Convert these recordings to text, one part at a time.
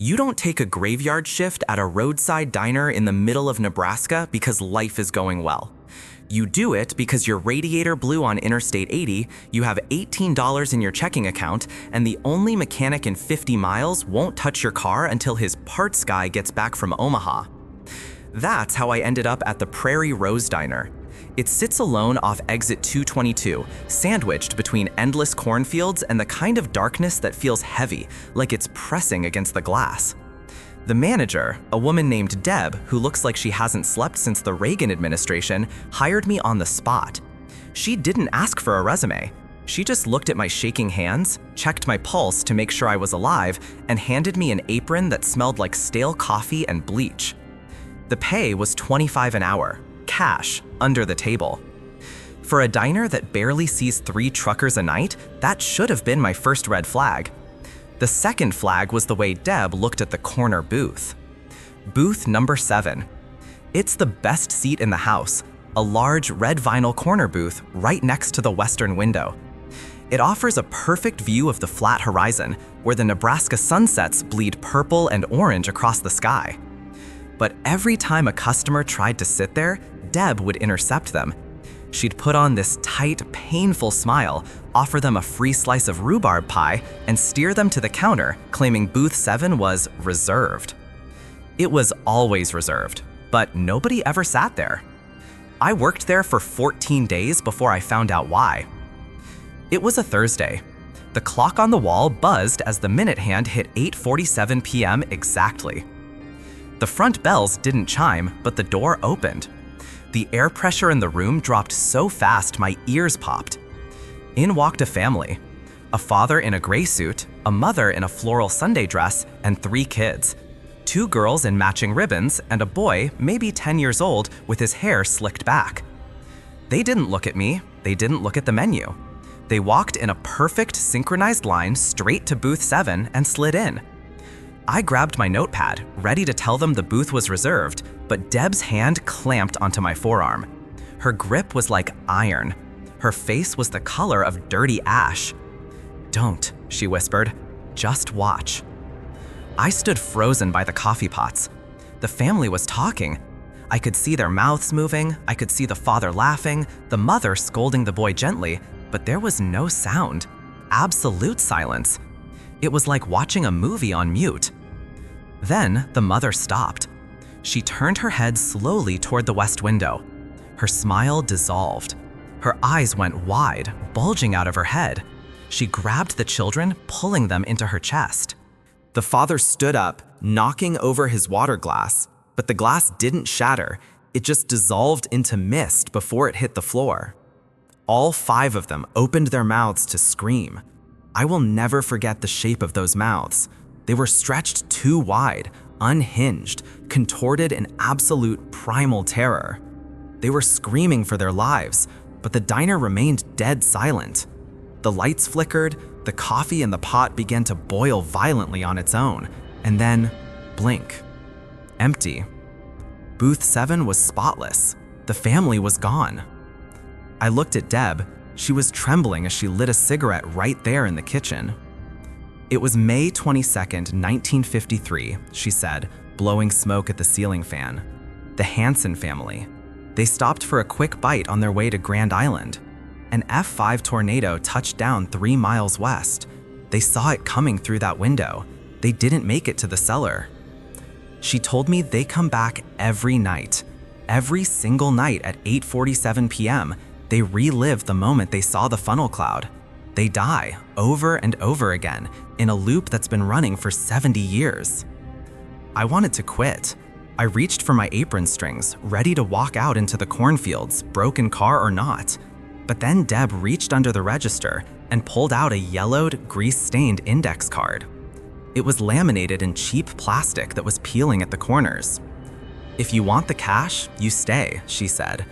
You don't take a graveyard shift at a roadside diner in the middle of Nebraska because life is going well. You do it because your radiator blew on Interstate 80, you have $18 in your checking account, and the only mechanic in 50 miles won't touch your car until his parts guy gets back from Omaha. That's how I ended up at the Prairie Rose Diner. It sits alone off exit 222, sandwiched between endless cornfields and the kind of darkness that feels heavy, like it's pressing against the glass. The manager, a woman named Deb, who looks like she hasn't slept since the Reagan administration, hired me on the spot. She didn't ask for a resume. She just looked at my shaking hands, checked my pulse to make sure I was alive, and handed me an apron that smelled like stale coffee and bleach. The pay was $25 an hour, cash, under the table. For a diner that barely sees 3 truckers a night, that should have been my first red flag. The second flag was the way Deb looked at the corner booth. Booth number 7. It's the best seat in the house, a large red vinyl corner booth right next to the western window. It offers a perfect view of the flat horizon, where the Nebraska sunsets bleed purple and orange across the sky. But every time a customer tried to sit there, Deb would intercept them. She'd put on this tight, painful smile, offer them a free slice of rhubarb pie, and steer them to the counter, claiming booth 7 was reserved. It was always reserved, but nobody ever sat there. I worked there for 14 days before I found out why. It was a Thursday. The clock on the wall buzzed as the minute hand hit 8:47 p.m. exactly. The front bells didn't chime, but the door opened. The air pressure in the room dropped so fast my ears popped. In walked a family. A father in a gray suit, a mother in a floral Sunday dress, and 3 kids. 2 girls in matching ribbons, and a boy, maybe 10 years old, with his hair slicked back. They didn't look at me, they didn't look at the menu. They walked in a perfect synchronized line straight to booth 7 and slid in. I grabbed my notepad, ready to tell them the booth was reserved, but Deb's hand clamped onto my forearm. Her grip was like iron. Her face was the color of dirty ash. "Don't," she whispered. "Just watch." I stood frozen by the coffee pots. The family was talking. I could see their mouths moving, I could see the father laughing, the mother scolding the boy gently, but there was no sound. Absolute silence. It was like watching a movie on mute. Then the mother stopped. She turned her head slowly toward the west window. Her smile dissolved. Her eyes went wide, bulging out of her head. She grabbed the children, pulling them into her chest. The father stood up, knocking over his water glass, but the glass didn't shatter. It just dissolved into mist before it hit the floor. All 5 of them opened their mouths to scream. I will never forget the shape of those mouths. They were stretched too wide, unhinged, contorted in absolute primal terror. They were screaming for their lives, but the diner remained dead silent. The lights flickered, the coffee in the pot began to boil violently on its own, and then, blink. Empty. Booth 7 was spotless. The family was gone. I looked at Deb. She was trembling as she lit a cigarette right there in the kitchen. "It was May 22nd, 1953, she said, blowing smoke at the ceiling fan. The Hansen family. They stopped for a quick bite on their way to Grand Island. An F5 tornado touched down 3 miles west. They saw it coming through that window. They didn't make it to the cellar." She told me they come back every night. Every single night at 8:47 p.m., they relive the moment they saw the funnel cloud. They die over and over again in a loop that's been running for 70 years. I wanted to quit. I reached for my apron strings, ready to walk out into the cornfields, broken car or not. But then Deb reached under the register and pulled out a yellowed, grease-stained index card. It was laminated in cheap plastic that was peeling at the corners. "If you want the cash, you stay," she said.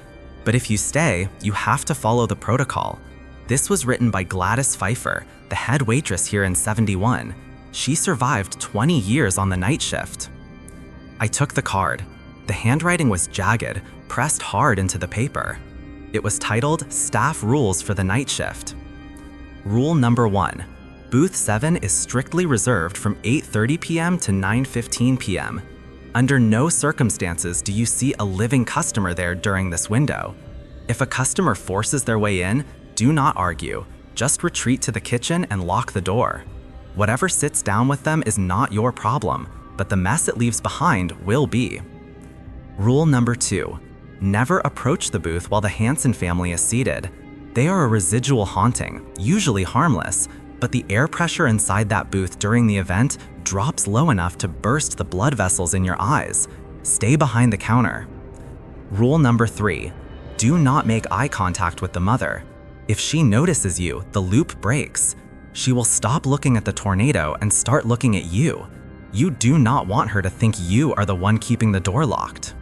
"But if you stay, you have to follow the protocol." This was written by Gladys Pfeiffer, the head waitress here in '71. She survived 20 years on the night shift. I took the card. The handwriting was jagged, pressed hard into the paper. It was titled Staff Rules for the Night Shift. Rule number 1, Booth 7 is strictly reserved from 8:30 p.m. to 9:15 p.m. Under no circumstances do you see a living customer there during this window. If a customer forces their way in, do not argue. Just retreat to the kitchen and lock the door. Whatever sits down with them is not your problem, but the mess it leaves behind will be. Rule number 2. Never approach the booth while the Hansen family is seated. They are a residual haunting, usually harmless, but the air pressure inside that booth during the event drops low enough to burst the blood vessels in your eyes. Stay behind the counter. Rule number 3. Do not make eye contact with the mother. If she notices you, the loop breaks. She will stop looking at the tornado and start looking at you. You do not want her to think you are the one keeping the door locked.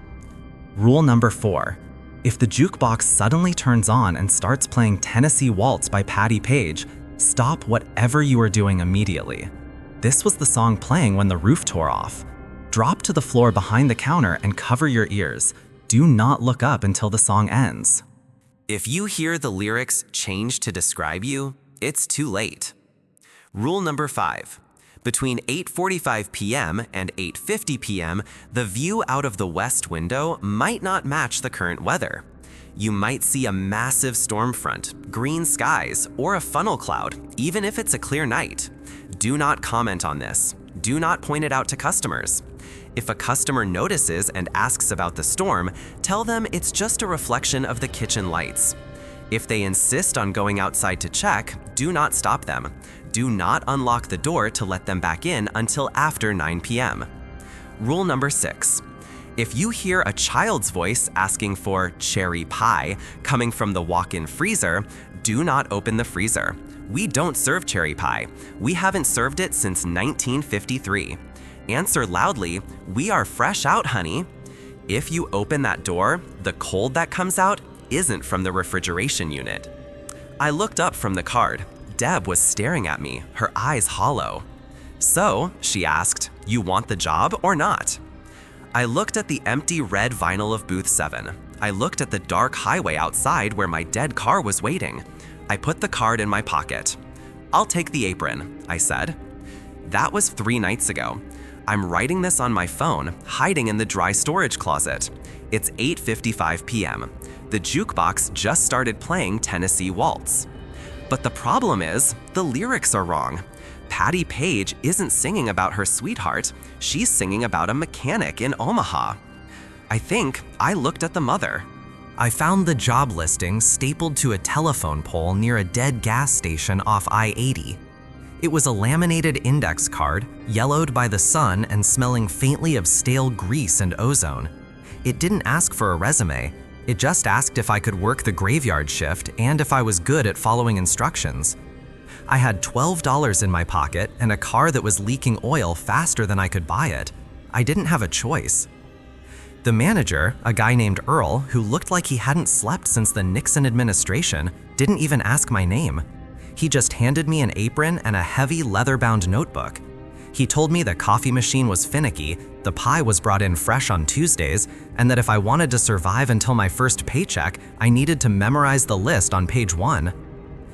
Rule number 4. If the jukebox suddenly turns on and starts playing Tennessee Waltz by Patti Page, stop whatever you are doing immediately. This was the song playing when the roof tore off. Drop to the floor behind the counter and cover your ears. Do not look up until the song ends. If you hear the lyrics change to describe you, it's too late. Rule number 5. Between 8:45 p.m. and 8:50 p.m., the view out of the west window might not match the current weather. You might see a massive storm front, green skies, or a funnel cloud, even if it's a clear night. Do not comment on this. Do not point it out to customers. If a customer notices and asks about the storm, tell them it's just a reflection of the kitchen lights. If they insist on going outside to check, do not stop them. Do not unlock the door to let them back in until after 9 p.m. Rule number 6. If you hear a child's voice asking for cherry pie coming from the walk-in freezer, do not open the freezer. We don't serve cherry pie. We haven't served it since 1953. Answer loudly, "We are fresh out, honey." If you open that door, the cold that comes out isn't from the refrigeration unit. I looked up from the card. Deb was staring at me, her eyes hollow. "So," she asked, "you want the job or not?" I looked at the empty red vinyl of booth 7. I looked at the dark highway outside where my dead car was waiting. I put the card in my pocket. "I'll take the apron," I said. That was 3 nights ago. I'm writing this on my phone, hiding in the dry storage closet. It's 8:55 p.m. The jukebox just started playing Tennessee Waltz. But the problem is, the lyrics are wrong. Patti Page isn't singing about her sweetheart, she's singing about a mechanic in Omaha. I think I looked at the mother. I found the job listing stapled to a telephone pole near a dead gas station off I-80. It was a laminated index card, yellowed by the sun and smelling faintly of stale grease and ozone. It didn't ask for a resume, it just asked if I could work the graveyard shift and if I was good at following instructions. I had $12 in my pocket and a car that was leaking oil faster than I could buy it. I didn't have a choice. The manager, a guy named Earl, who looked like he hadn't slept since the Nixon administration, didn't even ask my name. He just handed me an apron and a heavy leather-bound notebook. He told me the coffee machine was finicky, the pie was brought in fresh on Tuesdays, and that if I wanted to survive until my first paycheck, I needed to memorize the list on page 1.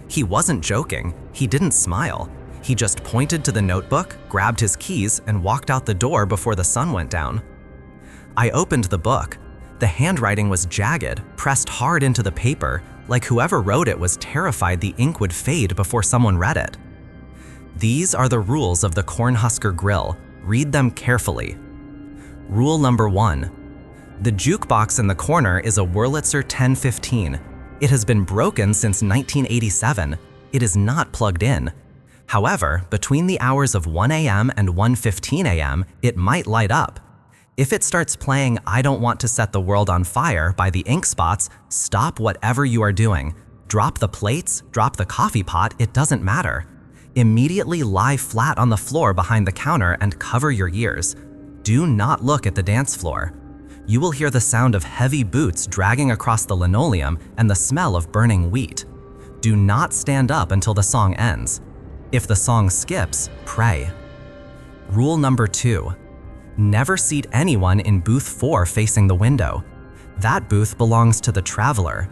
He wasn't joking. He didn't smile. He just pointed to the notebook, grabbed his keys, and walked out the door before the sun went down. I opened the book. The handwriting was jagged, pressed hard into the paper, like whoever wrote it was terrified the ink would fade before someone read it. These are the rules of the Cornhusker Grill. Read them carefully. Rule number 1. The jukebox in the corner is a Wurlitzer 1015. It has been broken since 1987. It is not plugged in. However, between the hours of 1 a.m. and 1:15 a.m., it might light up. If it starts playing "I Don't Want to Set the World on Fire" by the Ink Spots, stop whatever you are doing. Drop the plates, drop the coffee pot, it doesn't matter. Immediately lie flat on the floor behind the counter and cover your ears. Do not look at the dance floor. You will hear the sound of heavy boots dragging across the linoleum and the smell of burning wheat. Do not stand up until the song ends. If the song skips, pray. Rule number 2. Never seat anyone in booth 4 facing the window. That booth belongs to the traveler.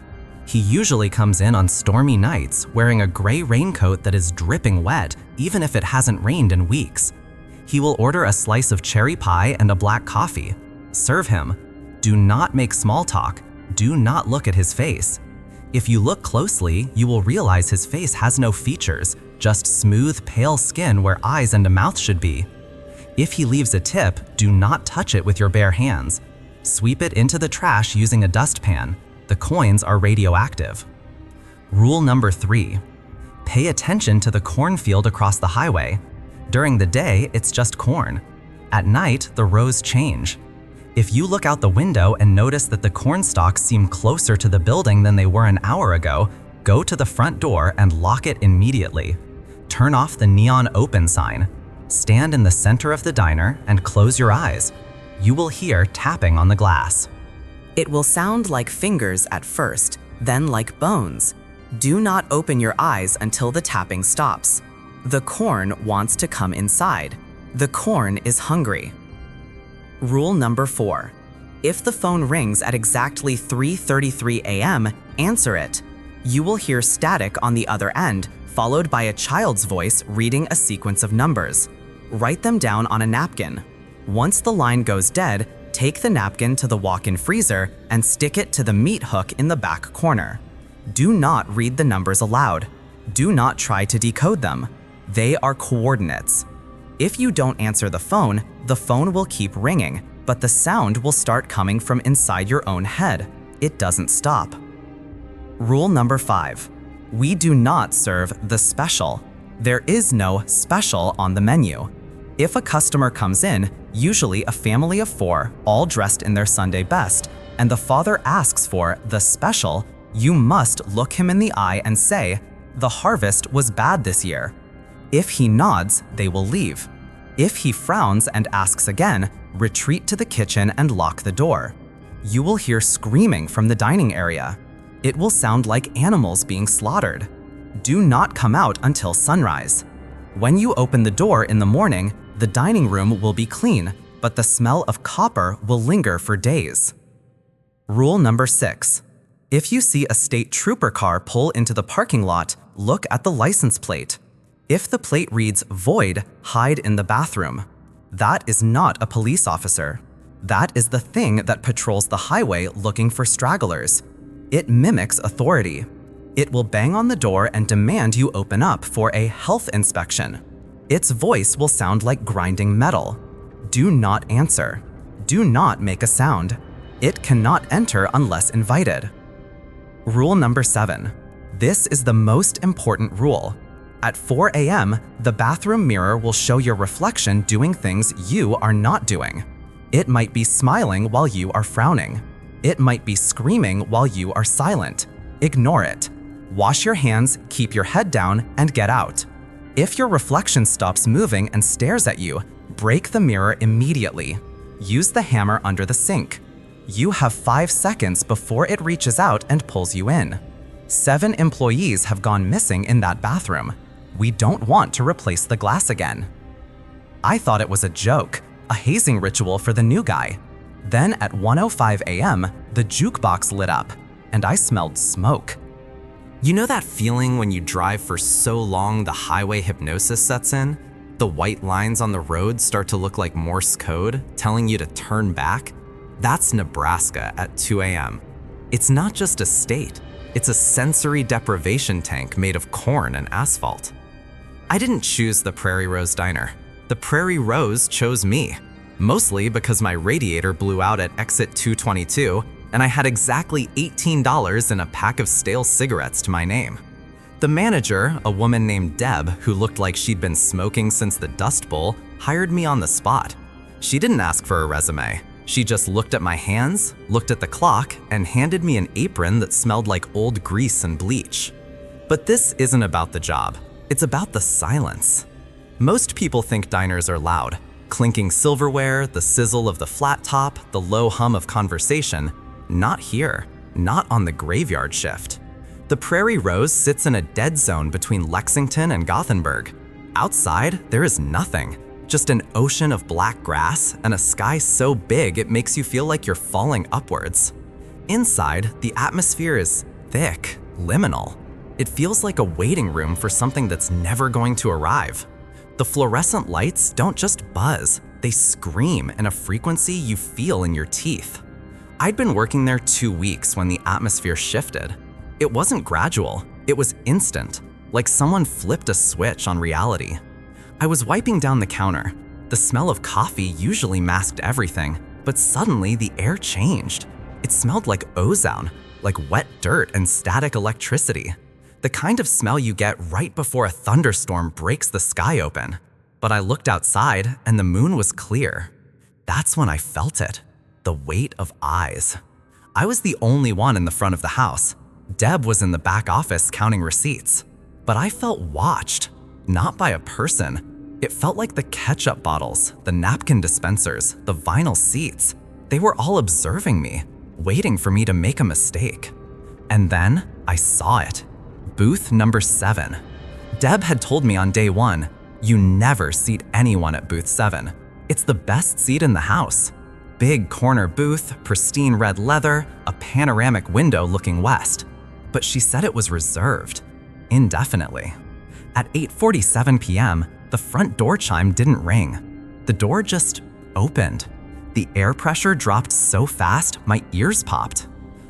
He usually comes in on stormy nights wearing a gray raincoat that is dripping wet, even if it hasn't rained in weeks. He will order a slice of cherry pie and a black coffee. Serve him. Do not make small talk. Do not look at his face. If you look closely, you will realize his face has no features, just smooth, pale skin where eyes and a mouth should be. If he leaves a tip, do not touch it with your bare hands. Sweep it into the trash using a dustpan. The coins are radioactive. Rule number 3. Pay attention to the cornfield across the highway. During the day, it's just corn. At night, the rows change. If you look out the window and notice that the corn stalks seem closer to the building than they were an hour ago, go to the front door and lock it immediately. Turn off the neon open sign. Stand in the center of the diner and close your eyes. You will hear tapping on the glass. It will sound like fingers at first, then like bones. Do not open your eyes until the tapping stops. The corn wants to come inside. The corn is hungry. Rule number 4. If the phone rings at exactly 3:33 a.m., answer it. You will hear static on the other end, followed by a child's voice reading a sequence of numbers. Write them down on a napkin. Once the line goes dead, take the napkin to the walk-in freezer and stick it to the meat hook in the back corner. Do not read the numbers aloud. Do not try to decode them. They are coordinates. If you don't answer the phone will keep ringing, but the sound will start coming from inside your own head. It doesn't stop. Rule number 5. We do not serve the special. There is no special on the menu. If a customer comes in, usually a family of 4, all dressed in their Sunday best, and the father asks for the special, you must look him in the eye and say, "The harvest was bad this year." If he nods, they will leave. If he frowns and asks again, retreat to the kitchen and lock the door. You will hear screaming from the dining area. It will sound like animals being slaughtered. Do not come out until sunrise. When you open the door in the morning, the dining room will be clean, but the smell of copper will linger for days. Rule number 6. If you see a state trooper car pull into the parking lot, look at the license plate. If the plate reads void, hide in the bathroom. That is not a police officer. That is the thing that patrols the highway looking for stragglers. It mimics authority. It will bang on the door and demand you open up for a health inspection. Its voice will sound like grinding metal. Do not answer. Do not make a sound. It cannot enter unless invited. Rule number 7. This is the most important rule. At 4 a.m., the bathroom mirror will show your reflection doing things you are not doing. It might be smiling while you are frowning. It might be screaming while you are silent. Ignore it. Wash your hands, keep your head down, and get out. If your reflection stops moving and stares at you, break the mirror immediately. Use the hammer under the sink. You have 5 seconds before it reaches out and pulls you in. 7 employees have gone missing in that bathroom. We don't want to replace the glass again. I thought it was a joke, a hazing ritual for the new guy. Then at 1:05 a.m., the jukebox lit up, and I smelled smoke. You know that feeling when you drive for so long the highway hypnosis sets in? The white lines on the road start to look like Morse code, telling you to turn back? That's Nebraska at 2 a.m. It's not just a state, it's a sensory deprivation tank made of corn and asphalt. I didn't choose the Prairie Rose Diner. The Prairie Rose chose me, mostly because my radiator blew out at exit 222 and I had exactly $18 in a pack of stale cigarettes to my name. The manager, a woman named Deb, who looked like she'd been smoking since the Dust Bowl, hired me on the spot. She didn't ask for a resume. She just looked at my hands, looked at the clock, and handed me an apron that smelled like old grease and bleach. But this isn't about the job. It's about the silence. Most people think diners are loud. Clinking silverware, the sizzle of the flat top, the low hum of conversation. Not here. Not on the graveyard shift. The Prairie Rose sits in a dead zone between Lexington and Gothenburg. Outside, there is nothing. Just an ocean of black grass and a sky so big it makes you feel like you're falling upwards. Inside, the atmosphere is thick, liminal. It feels like a waiting room for something that's never going to arrive. The fluorescent lights don't just buzz, they scream in a frequency you feel in your teeth. I'd been working there 2 weeks when the atmosphere shifted. It wasn't gradual, it was instant, like someone flipped a switch on reality. I was wiping down the counter. The smell of coffee usually masked everything, but suddenly the air changed. It smelled like ozone, like wet dirt and static electricity. The kind of smell you get right before a thunderstorm breaks the sky open. But I looked outside and the moon was clear. That's when I felt it. The weight of eyes. I was the only one in the front of the house. Deb was in the back office counting receipts. But I felt watched, not by a person. It felt like the ketchup bottles, the napkin dispensers, the vinyl seats. They were all observing me, waiting for me to make a mistake. And then I saw it. Booth number 7. Deb had told me on day 1, you never seat anyone at booth 7. It's the best seat in the house. Big corner booth, pristine red leather, a panoramic window looking west. But she said it was reserved, indefinitely. At 8:47 p.m., the front door chime didn't ring. The door just opened. The air pressure dropped so fast, my ears popped.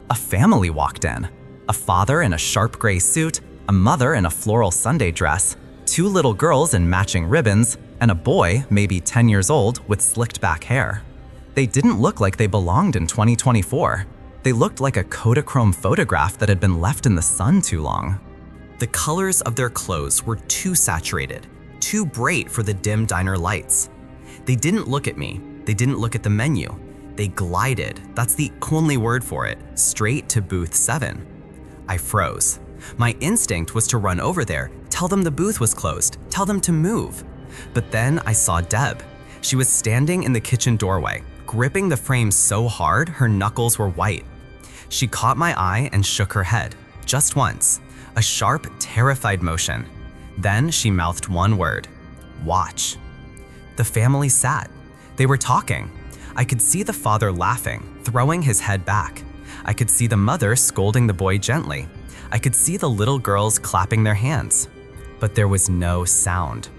A family walked in. A father in a sharp gray suit, a mother in a floral Sunday dress, 2 little girls in matching ribbons, and a boy, maybe 10 years old, with slicked back hair. They didn't look like they belonged in 2024. They looked like a Kodachrome photograph that had been left in the sun too long. The colors of their clothes were too saturated, too bright for the dim diner lights. They didn't look at me. They didn't look at the menu. They glided, that's the only word for it, straight to booth 7. I froze. My instinct was to run over there, tell them the booth was closed, tell them to move. But then I saw Deb. She was standing in the kitchen doorway, gripping the frame so hard her knuckles were white. She caught my eye and shook her head, just once, a sharp, terrified motion. Then she mouthed one word, watch. The family sat. They were talking. I could see the father laughing, throwing his head back. I could see the mother scolding the boy gently. I could see the little girls clapping their hands. But there was no sound.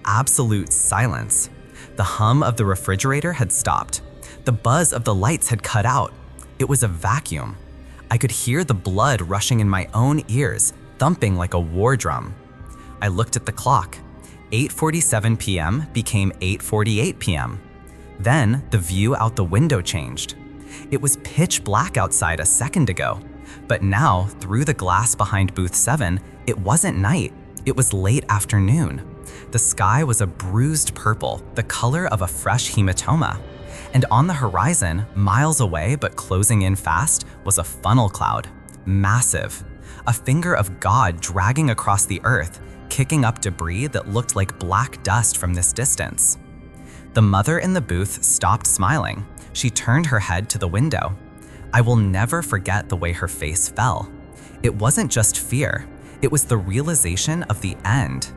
Absolute silence. The hum of the refrigerator had stopped. The buzz of the lights had cut out. It was a vacuum. I could hear the blood rushing in my own ears, thumping like a war drum. I looked at the clock. 8:47 p.m. became 8:48 p.m. Then the view out the window changed. It was pitch black outside a second ago, but now, through the glass behind booth 7, it wasn't night, it was late afternoon. The sky was a bruised purple, the color of a fresh hematoma. And on the horizon, miles away but closing in fast, was a funnel cloud, massive. A finger of God dragging across the earth, kicking up debris that looked like black dust from this distance. The mother in the booth stopped smiling. She turned her head to the window. I will never forget the way her face fell. It wasn't just fear, it was the realization of the end.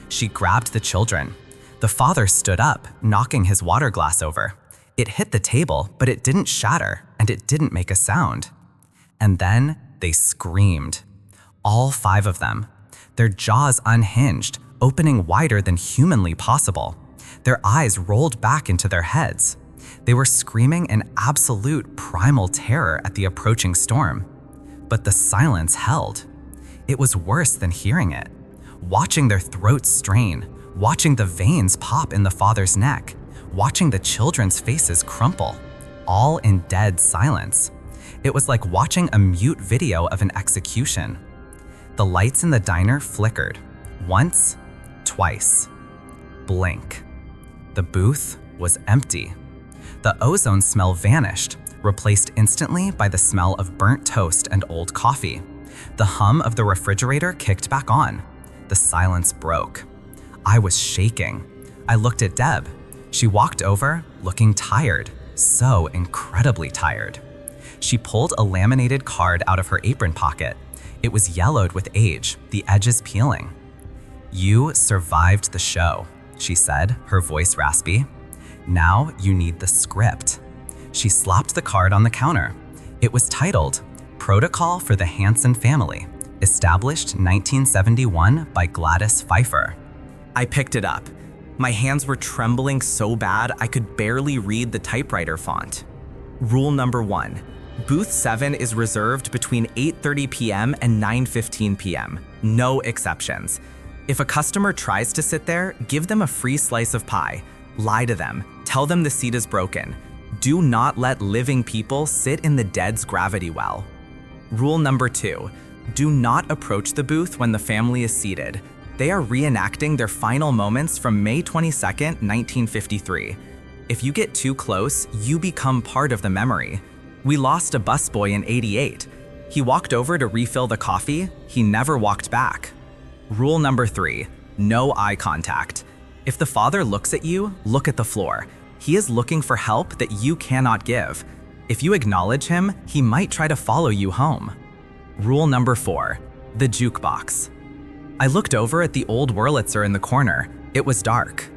She grabbed the children. The father stood up, knocking his water glass over. It hit the table, but it didn't shatter, and it didn't make a sound. And then they screamed. All 5 of them. Their jaws unhinged, opening wider than humanly possible. Their eyes rolled back into their heads. They were screaming in absolute primal terror at the approaching storm. But the silence held. It was worse than hearing it. Watching their throats strain, watching the veins pop in the father's neck, watching the children's faces crumple, all in dead silence. It was like watching a mute video of an execution. The lights in the diner flickered. Once, twice. Blink. The booth was empty. The ozone smell vanished, replaced instantly by the smell of burnt toast and old coffee. The hum of the refrigerator kicked back on. The silence broke. I was shaking. I looked at Deb. She walked over, looking tired, so incredibly tired. She pulled a laminated card out of her apron pocket. It was yellowed with age, the edges peeling. "You survived the show," she said, her voice raspy. "Now you need the script." She slapped the card on the counter. It was titled, Protocol for the Hansen Family, established 1971 by Gladys Pfeiffer. I picked it up. My hands were trembling so bad I could barely read the typewriter font. Rule number 1. Booth 7 is reserved between 8:30 p.m. and 9:15 p.m. No exceptions. If a customer tries to sit there, give them a free slice of pie. Lie to them. Tell them the seat is broken. Do not let living people sit in the dead's gravity well. Rule number 2. Do not approach the booth when the family is seated. They are reenacting their final moments from May 22nd, 1953. If you get too close, you become part of the memory. We lost a busboy in '88. He walked over to refill the coffee. He never walked back. Rule number 3. No eye contact. If the father looks at you, look at the floor. He is looking for help that you cannot give. If you acknowledge him, he might try to follow you home. Rule number 4. The jukebox. I looked over at the old Wurlitzer in the corner. It was dark.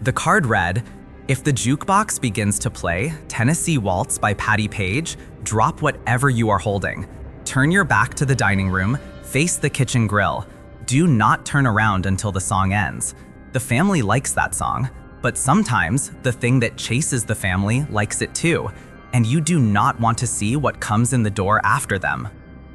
The card read, "If the jukebox begins to play Tennessee Waltz by Patti Page, drop whatever you are holding. Turn your back to the dining room, face the kitchen grill. Do not turn around until the song ends." The family likes that song, but sometimes the thing that chases the family likes it too, and you do not want to see what comes in the door after them.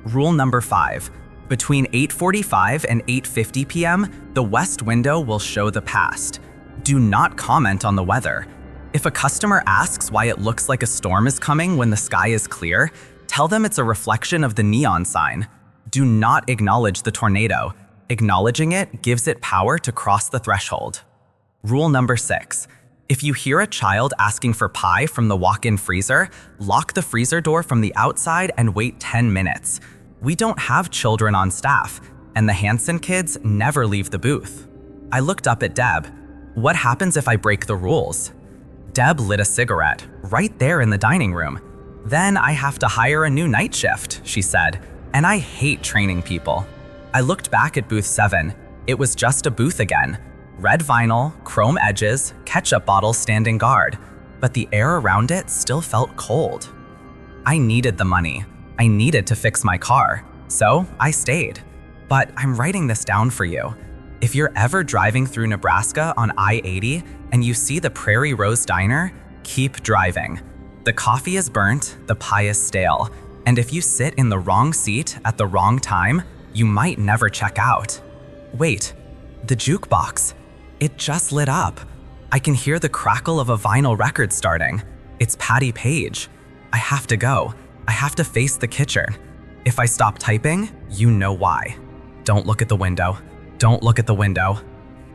Rule number 5. Between 8:45 and 8:50 p.m., the west window will show the past. Do not comment on the weather. If a customer asks why it looks like a storm is coming when the sky is clear, tell them it's a reflection of the neon sign. Do not acknowledge the tornado. Acknowledging it gives it power to cross the threshold. Rule number 6. If you hear a child asking for pie from the walk-in freezer, lock the freezer door from the outside and wait 10 minutes. We don't have children on staff, and the Hansen kids never leave the booth. I looked up at Deb. What happens if I break the rules? Deb lit a cigarette, right there in the dining room. Then I have to hire a new night shift, she said, and I hate training people. I looked back at booth 7. It was just a booth again. Red vinyl, chrome edges, ketchup bottles standing guard, but the air around it still felt cold. I needed the money. I needed to fix my car, so I stayed. But I'm writing this down for you. If you're ever driving through Nebraska on I-80 and you see the Prairie Rose Diner, keep driving. The coffee is burnt, the pie is stale, and if you sit in the wrong seat at the wrong time, you might never check out. Wait, the jukebox. It just lit up. I can hear the crackle of a vinyl record starting. It's Patti Page. I have to go. I have to face the kitchen. If I stop typing, you know why. Don't look at the window. Don't look at the window.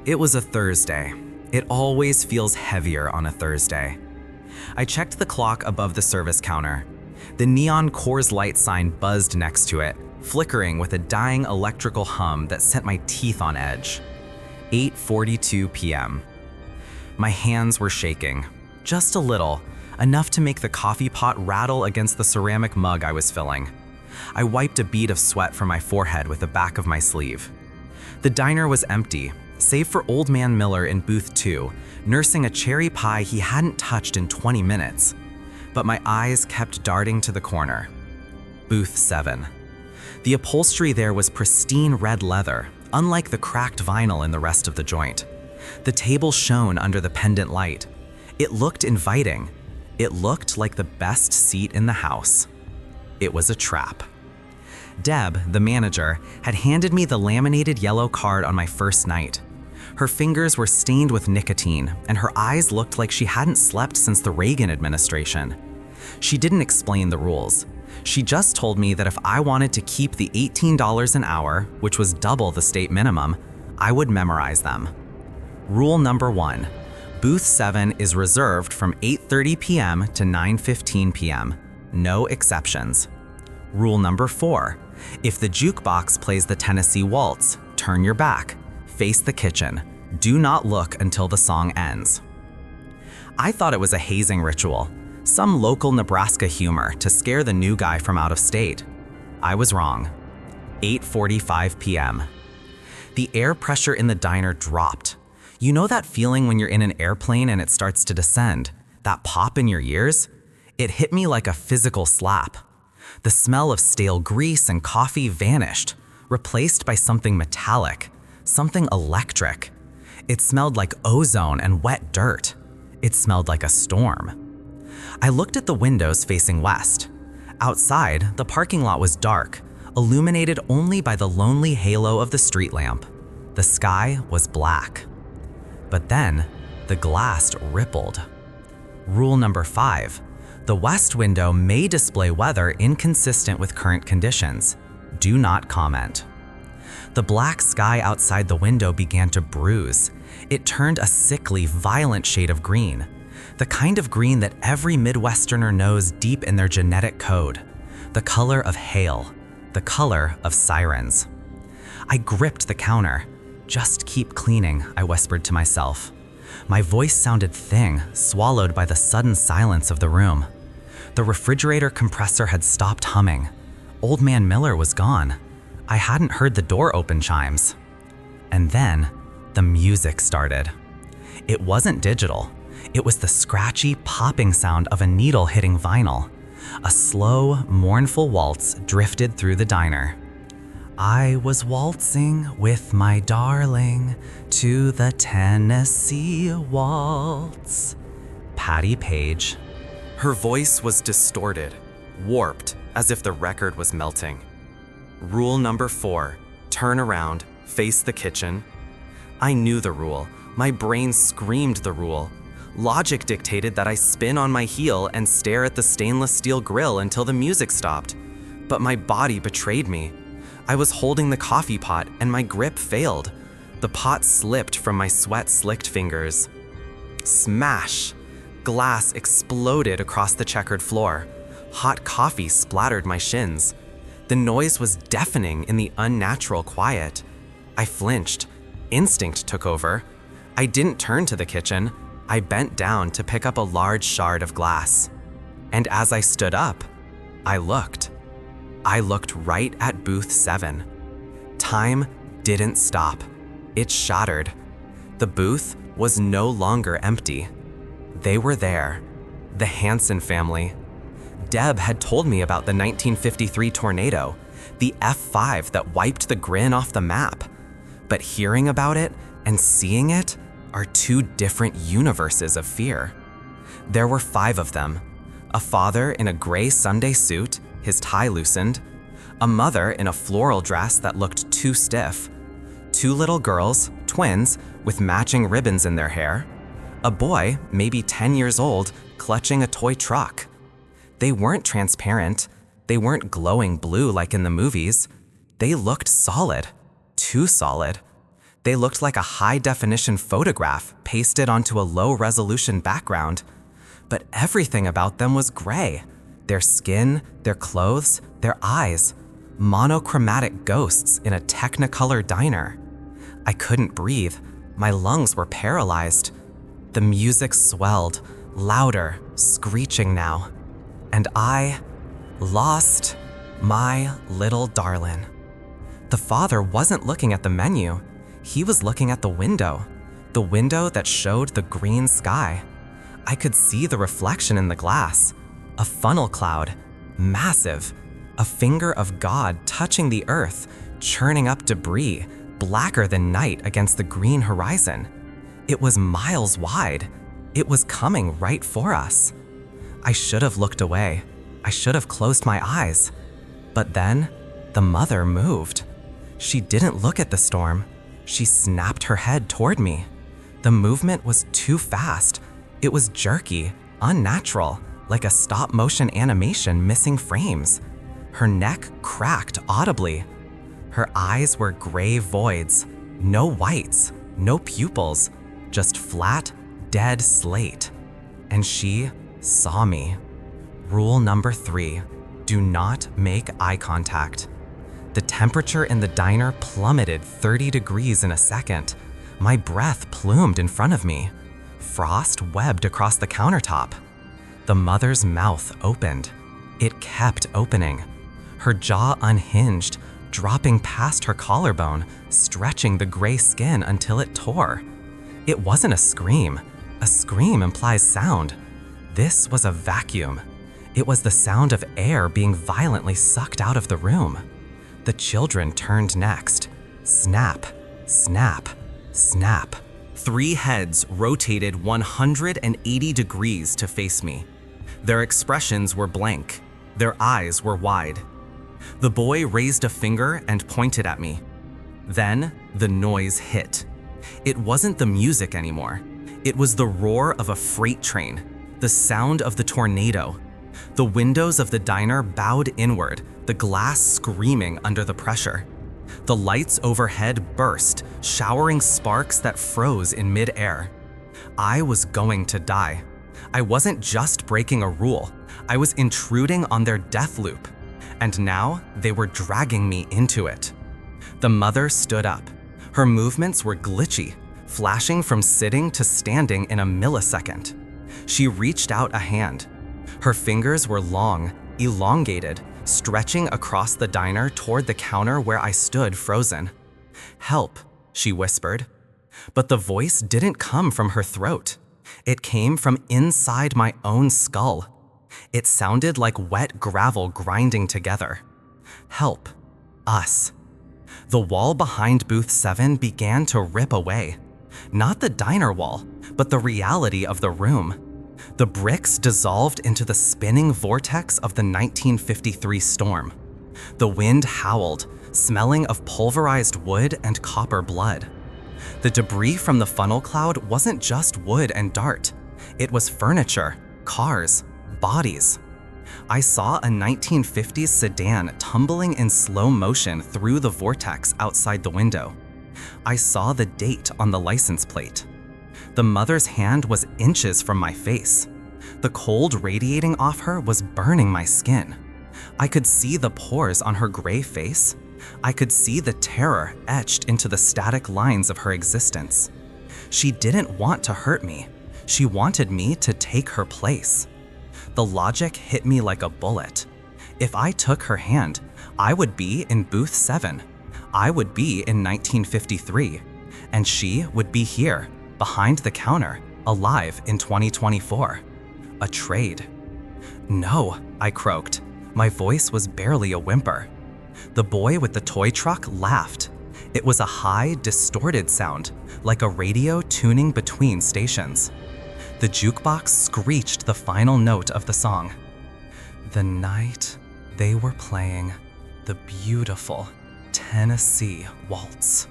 It was a Thursday. It always feels heavier on a Thursday. I checked the clock above the service counter. The neon Coors Light sign buzzed next to it, flickering with a dying electrical hum that set my teeth on edge. 8:42 p.m. My hands were shaking, just a little, enough to make the coffee pot rattle against the ceramic mug I was filling. I wiped a bead of sweat from my forehead with the back of my sleeve. The diner was empty, save for Old Man Miller in booth 2, nursing a cherry pie he hadn't touched in 20 minutes. But my eyes kept darting to the corner. Booth 7. The upholstery there was pristine red leather, unlike the cracked vinyl in the rest of the joint. The table shone under the pendant light. It looked inviting. It looked like the best seat in the house. It was a trap. Deb, the manager, had handed me the laminated yellow card on my first night. Her fingers were stained with nicotine, and her eyes looked like she hadn't slept since the Reagan administration. She didn't explain the rules. She just told me that if I wanted to keep the $18 an hour, which was double the state minimum, I would memorize them. Rule number 1. Booth 7 is reserved from 8:30 p.m. to 9:15 p.m. No exceptions. Rule number 4. If the jukebox plays the Tennessee Waltz, turn your back, face the kitchen. Do not look until the song ends. I thought it was a hazing ritual, some local Nebraska humor to scare the new guy from out of state. I was wrong. 8:45 p.m. The air pressure in the diner dropped. You know that feeling when you're in an airplane and it starts to descend? That pop in your ears? It hit me like a physical slap. The smell of stale grease and coffee vanished, replaced by something metallic, something electric. It smelled like ozone and wet dirt. It smelled like a storm. I looked at the windows facing west. Outside, the parking lot was dark, illuminated only by the lonely halo of the street lamp. The sky was black. But then, the glass rippled. Rule number 5. The west window may display weather inconsistent with current conditions. Do not comment. The black sky outside the window began to bruise. It turned a sickly, violent shade of green. The kind of green that every Midwesterner knows deep in their genetic code. The color of hail. The color of sirens. I gripped the counter. "Just keep cleaning," I whispered to myself. My voice sounded thin, swallowed by the sudden silence of the room. The refrigerator compressor had stopped humming. Old Man Miller was gone. I hadn't heard the door open chimes. And then, the music started. It wasn't digital. It was the scratchy, popping sound of a needle hitting vinyl. A slow, mournful waltz drifted through the diner. I was waltzing with my darling to the Tennessee Waltz. Patti Page. Her voice was distorted, warped, as if the record was melting. Rule number 4, turn around, face the kitchen. I knew the rule. My brain screamed the rule. Logic dictated that I spin on my heel and stare at the stainless steel grill until the music stopped. But my body betrayed me. I was holding the coffee pot and my grip failed. The pot slipped from my sweat-slicked fingers. Smash! Glass exploded across the checkered floor. Hot coffee splattered my shins. The noise was deafening in the unnatural quiet. I flinched. Instinct took over. I didn't turn to the kitchen. I bent down to pick up a large shard of glass. And as I stood up, I looked. I looked right at booth 7. Time didn't stop. It shattered. The booth was no longer empty. They were there. The Hansen family. Deb had told me about the 1953 tornado, the F5 that wiped the Grin off the map. But hearing about it and seeing it are two different universes of fear. There were 5 of them. A father in a gray Sunday suit, his tie loosened. A mother in a floral dress that looked too stiff. 2 little girls, twins, with matching ribbons in their hair. A boy, maybe 10 years old, clutching a toy truck. They weren't transparent. They weren't glowing blue like in the movies. They looked solid. Too solid. They looked like a high-definition photograph pasted onto a low-resolution background. But everything about them was gray. Their skin, their clothes, their eyes. Monochromatic ghosts in a Technicolor diner. I couldn't breathe. My lungs were paralyzed. The music swelled, louder, screeching now. And I lost my little darling. The father wasn't looking at the menu. He was looking at the window that showed the green sky. I could see the reflection in the glass. A funnel cloud, massive. A finger of God touching the earth, churning up debris, blacker than night against the green horizon. It was miles wide. It was coming right for us. I should have looked away. I should have closed my eyes. But then, the mother moved. She didn't look at the storm. She snapped her head toward me. The movement was too fast. It was jerky, unnatural, like a stop-motion animation missing frames. Her neck cracked audibly. Her eyes were gray voids, no whites, no pupils, just flat, dead slate. And she saw me. Rule number 3, do not make eye contact. The temperature in the diner plummeted 30 degrees in a second. My breath plumed in front of me. Frost webbed across the countertop. The mother's mouth opened. It kept opening. Her jaw unhinged, dropping past her collarbone, stretching the gray skin until it tore. It wasn't a scream. A scream implies sound. This was a vacuum. It was the sound of air being violently sucked out of the room. The children turned next. Snap, snap, snap. 3 heads rotated 180 degrees to face me. Their expressions were blank. Their eyes were wide. The boy raised a finger and pointed at me. Then the noise hit. It wasn't the music anymore. It was the roar of a freight train, the sound of the tornado. The windows of the diner bowed inward, the glass screaming under the pressure. The lights overhead burst, showering sparks that froze in mid-air. I was going to die. I wasn't just breaking a rule. I was intruding on their death loop. And now they were dragging me into it. The mother stood up. Her movements were glitchy, flashing from sitting to standing in a millisecond. She reached out a hand. Her fingers were long, elongated, stretching across the diner toward the counter where I stood frozen. "Help," she whispered. But the voice didn't come from her throat. It came from inside my own skull. It sounded like wet gravel grinding together. "Help. Us." The wall behind booth 7 began to rip away. Not the diner wall, but the reality of the room. The bricks dissolved into the spinning vortex of the 1953 storm. The wind howled, smelling of pulverized wood and copper blood. The debris from the funnel cloud wasn't just wood and dirt. It was furniture, cars, bodies. I saw a 1950s sedan tumbling in slow motion through the vortex outside the window. I saw the date on the license plate. The mother's hand was inches from my face. The cold radiating off her was burning my skin. I could see the pores on her gray face. I could see the terror etched into the static lines of her existence. She didn't want to hurt me. She wanted me to take her place. The logic hit me like a bullet. If I took her hand, I would be in booth 7. I would be in 1953. And she would be here, behind the counter, alive in 2024. A trade. "No," I croaked. My voice was barely a whimper. The boy with the toy truck laughed. It was a high, distorted sound, like a radio tuning between stations. The jukebox screeched the final note of the song. The night they were playing the beautiful Tennessee Waltz.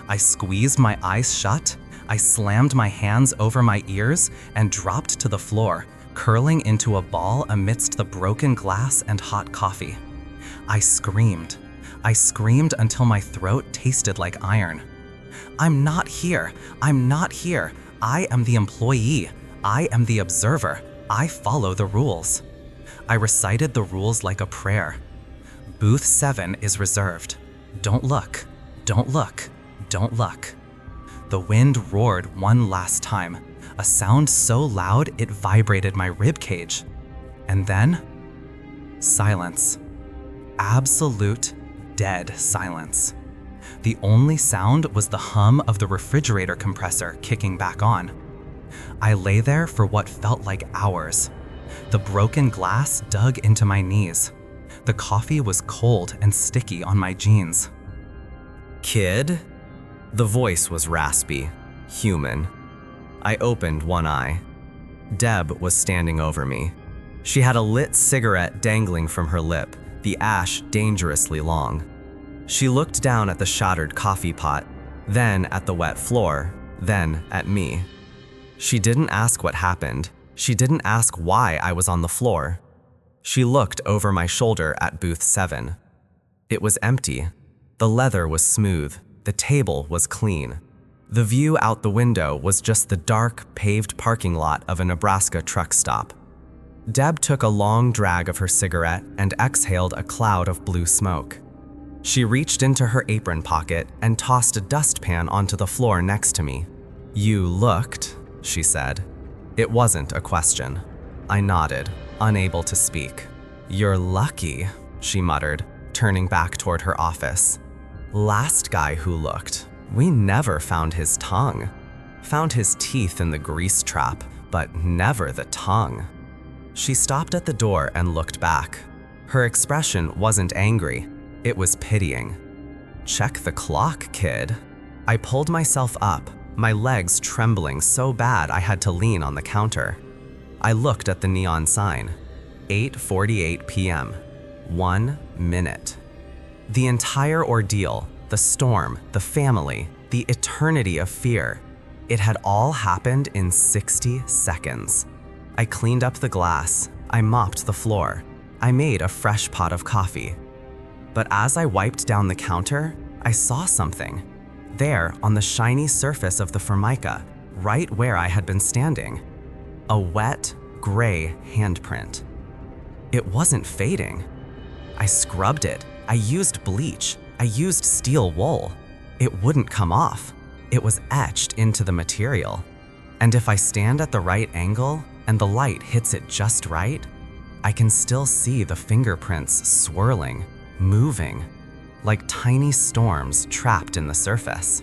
I squeezed my eyes shut. I slammed my hands over my ears and dropped to the floor, curling into a ball amidst the broken glass and hot coffee. I screamed. I screamed until my throat tasted like iron. "I'm not here. I'm not here. I am the employee. I am the observer. I follow the rules." I recited the rules like a prayer. Booth 7 is reserved. Don't look. Don't look. Don't look. The wind roared one last time, a sound so loud it vibrated my ribcage. And then, silence. Absolute, dead silence. The only sound was the hum of the refrigerator compressor kicking back on. I lay there for what felt like hours. The broken glass dug into my knees. The coffee was cold and sticky on my jeans. "Kid?" The voice was raspy, human. I opened one eye. Deb was standing over me. She had a lit cigarette dangling from her lip, the ash dangerously long. She looked down at the shattered coffee pot, then at the wet floor, then at me. She didn't ask what happened. She didn't ask why I was on the floor. She looked over my shoulder at booth 7. It was empty. The leather was smooth. The table was clean. The view out the window was just the dark, paved parking lot of a Nebraska truck stop. Deb took a long drag of her cigarette and exhaled a cloud of blue smoke. She reached into her apron pocket and tossed a dustpan onto the floor next to me. "You looked," she said. It wasn't a question. I nodded, unable to speak. "You're lucky," she muttered, turning back toward her office. "Last guy who looked, we never found his tongue. Found his teeth in the grease trap, but never the tongue." She stopped at the door and looked back. Her expression wasn't angry, it was pitying. "Check the clock, kid." I pulled myself up, my legs trembling so bad I had to lean on the counter. I looked at the neon sign. 8:48 p.m. 1 minute. The entire ordeal, the storm, the family, the eternity of fear, it had all happened in 60 seconds. I cleaned up the glass, I mopped the floor, I made a fresh pot of coffee. But as I wiped down the counter, I saw something. There, on the shiny surface of the formica, right where I had been standing. A wet, gray handprint. It wasn't fading. I scrubbed it, I used bleach, I used steel wool. It wouldn't come off. It was etched into the material. And if I stand at the right angle and the light hits it just right, I can still see the fingerprints swirling, moving, like tiny storms trapped in the surface.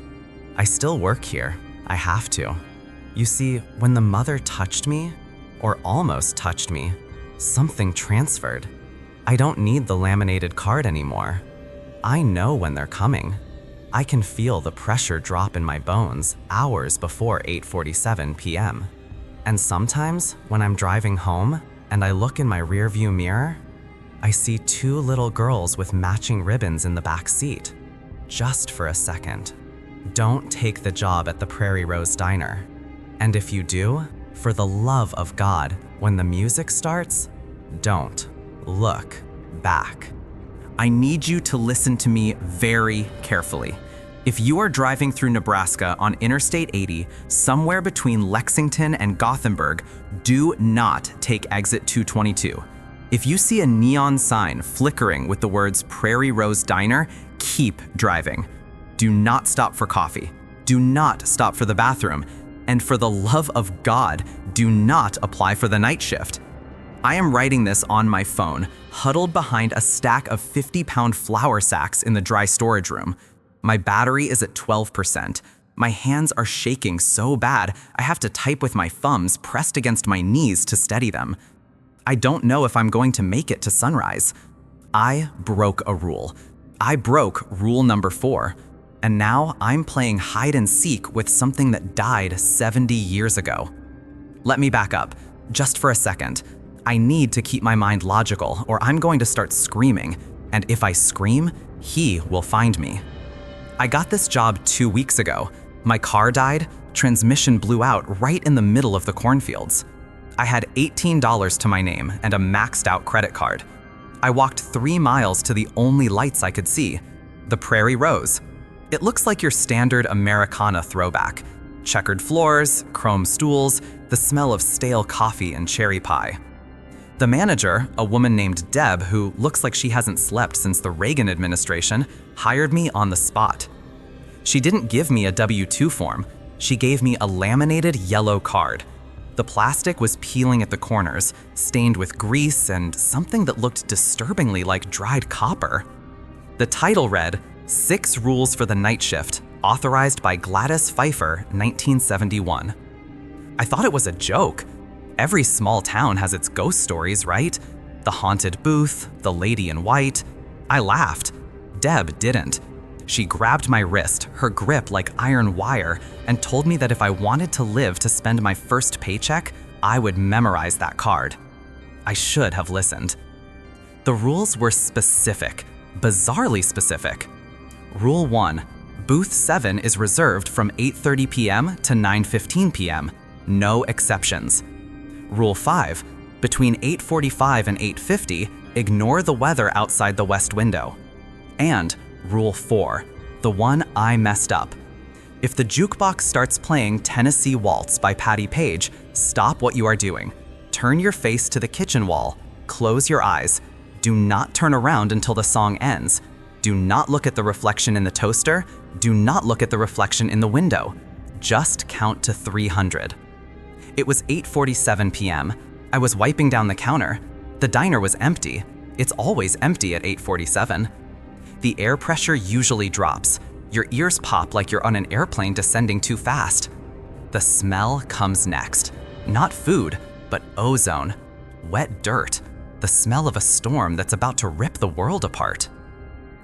I still work here. I have to. You see, when the mother touched me, or almost touched me, something transferred. I don't need the laminated card anymore. I know when they're coming. I can feel the pressure drop in my bones hours before 8:47 p.m. And sometimes, when I'm driving home and I look in my rearview mirror, I see two little girls with matching ribbons in the back seat. Just for a second. Don't take the job at the Prairie Rose Diner. And if you do, for the love of God, when the music starts, don't look back. I need you to listen to me very carefully. If you are driving through Nebraska on Interstate 80, somewhere between Lexington and Gothenburg, do not take exit 222. If you see a neon sign flickering with the words Prairie Rose Diner, keep driving. Do not stop for coffee. Do not stop for the bathroom. And for the love of God, do not apply for the night shift. I am writing this on my phone, huddled behind a stack of 50-pound flour sacks in the dry storage room. My battery is at 12%. My hands are shaking so bad, I have to type with my thumbs pressed against my knees to steady them. I don't know if I'm going to make it to sunrise. I broke a rule. I broke rule number 4. And now I'm playing hide and seek with something that died 70 years ago. Let me back up, just for a second. I need to keep my mind logical, or I'm going to start screaming. And if I scream, he will find me. I got this job 2 weeks ago. My car died, transmission blew out right in the middle of the cornfields. I had $18 to my name and a maxed out credit card. I walked 3 miles to the only lights I could see, the Prairie Rose. It looks like your standard Americana throwback. Checkered floors, chrome stools, the smell of stale coffee and cherry pie. The manager, a woman named Deb who looks like she hasn't slept since the Reagan administration, hired me on the spot. She didn't give me a W-2 form. She gave me a laminated yellow card. The plastic was peeling at the corners, stained with grease and something that looked disturbingly like dried copper. The title read, 6 Rules for the Night Shift, authorized by Gladys Pfeiffer, 1971. I thought it was a joke. Every small town has its ghost stories, right? The haunted booth, the lady in white. I laughed. Deb didn't. She grabbed my wrist, her grip like iron wire, and told me that if I wanted to live to spend my first paycheck, I would memorize that card. I should have listened. The rules were specific, bizarrely specific. Rule 1, Booth 7 is reserved from 8:30 p.m. to 9:15 p.m., no exceptions. Rule 5, between 8:45 and 8:50, ignore the weather outside the west window. And Rule 4, the one I messed up. If the jukebox starts playing Tennessee Waltz by Patti Page, stop what you are doing. Turn your face to the kitchen wall. Close your eyes. Do not turn around until the song ends. Do not look at the reflection in the toaster. Do not look at the reflection in the window. Just count to 300. It was 8:47 p.m. I was wiping down the counter. The diner was empty. It's always empty at 8:47. The air pressure usually drops. Your ears pop like you're on an airplane descending too fast. The smell comes next. Not food, but ozone. wet dirt, the smell of a storm that's about to rip the world apart.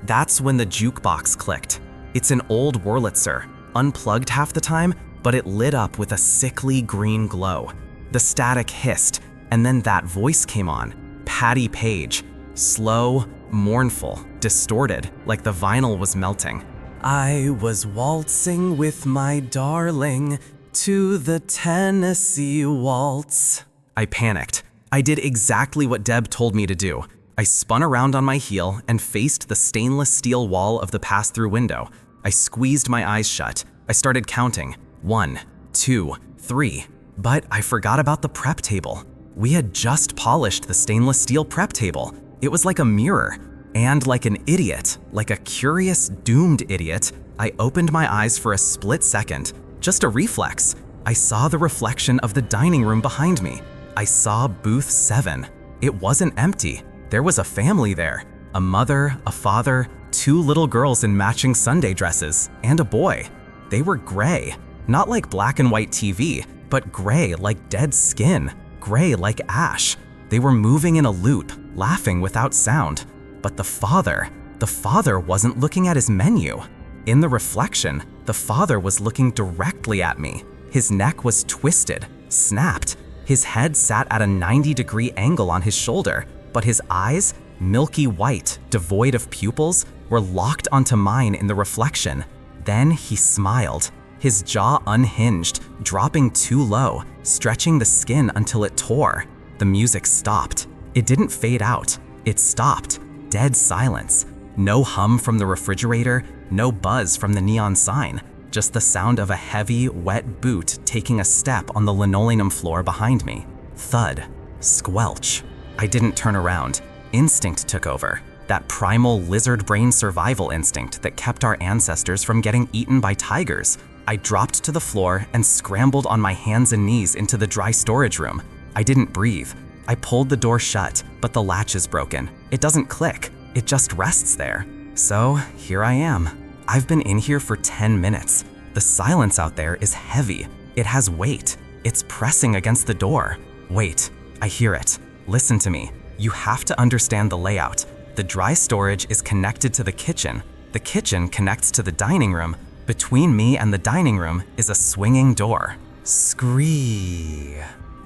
That's when the jukebox clicked. It's an old Wurlitzer, unplugged half the time, but it lit up with a sickly green glow. The static hissed, and then that voice came on, Patty Page, slow, mournful, distorted, like the vinyl was melting. I was waltzing with my darling to the Tennessee waltz. I panicked. I did exactly what Deb told me to do. I spun around on my heel and faced the stainless steel wall of the pass-through window. I squeezed my eyes shut. I started counting. 1, 2, 3. But I forgot about the prep table. We had just polished the stainless steel prep table. It was like a mirror. And like an idiot, like a curious, doomed idiot, I opened my eyes for a split second. Just a reflex. I saw the reflection of the dining room behind me. I saw booth 7. It wasn't empty. There was a family there. A mother, a father, 2 little girls in matching Sunday dresses, and a boy. They were gray. Not like black and white TV, but gray like dead skin. Gray like ash. They were moving in a loop, laughing without sound. But the father wasn't looking at his menu. In the reflection, the father was looking directly at me. His neck was twisted, snapped. His head sat at a 90-degree angle on his shoulder, but his eyes, milky white, devoid of pupils, were locked onto mine in the reflection. Then he smiled. His jaw unhinged, dropping too low, stretching the skin until it tore. The music stopped. It didn't fade out. It stopped. Dead silence. No hum from the refrigerator, no buzz from the neon sign, just the sound of a heavy, wet boot taking a step on the linoleum floor behind me. Thud. Squelch. I didn't turn around. Instinct took over. That primal lizard brain survival instinct that kept our ancestors from getting eaten by tigers. I dropped to the floor and scrambled on my hands and knees into the dry storage room. I didn't breathe. I pulled the door shut, but the latch is broken. It doesn't click. It just rests there. So here I am. I've been in here for 10 minutes. The silence out there is heavy. It has weight. It's pressing against the door. Wait, I hear it. Listen to me. You have to understand the layout. The dry storage is connected to the kitchen. The kitchen connects to the dining room. Between me and the dining room is a swinging door. Scree.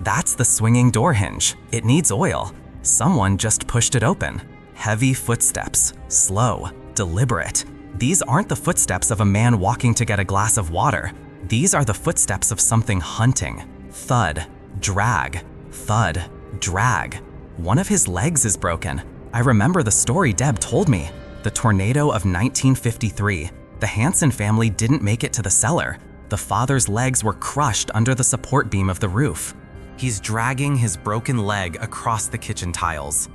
That's the swinging door hinge. It needs oil. Someone just pushed it open. Heavy footsteps, slow, deliberate. These aren't the footsteps of a man walking to get a glass of water. These are the footsteps of something hunting. Thud, drag, thud, drag. One of his legs is broken. I remember the story Deb told me. The tornado of 1953. The Hansen family didn't make it to the cellar. The father's legs were crushed under the support beam of the roof. He's dragging his broken leg across the kitchen tiles.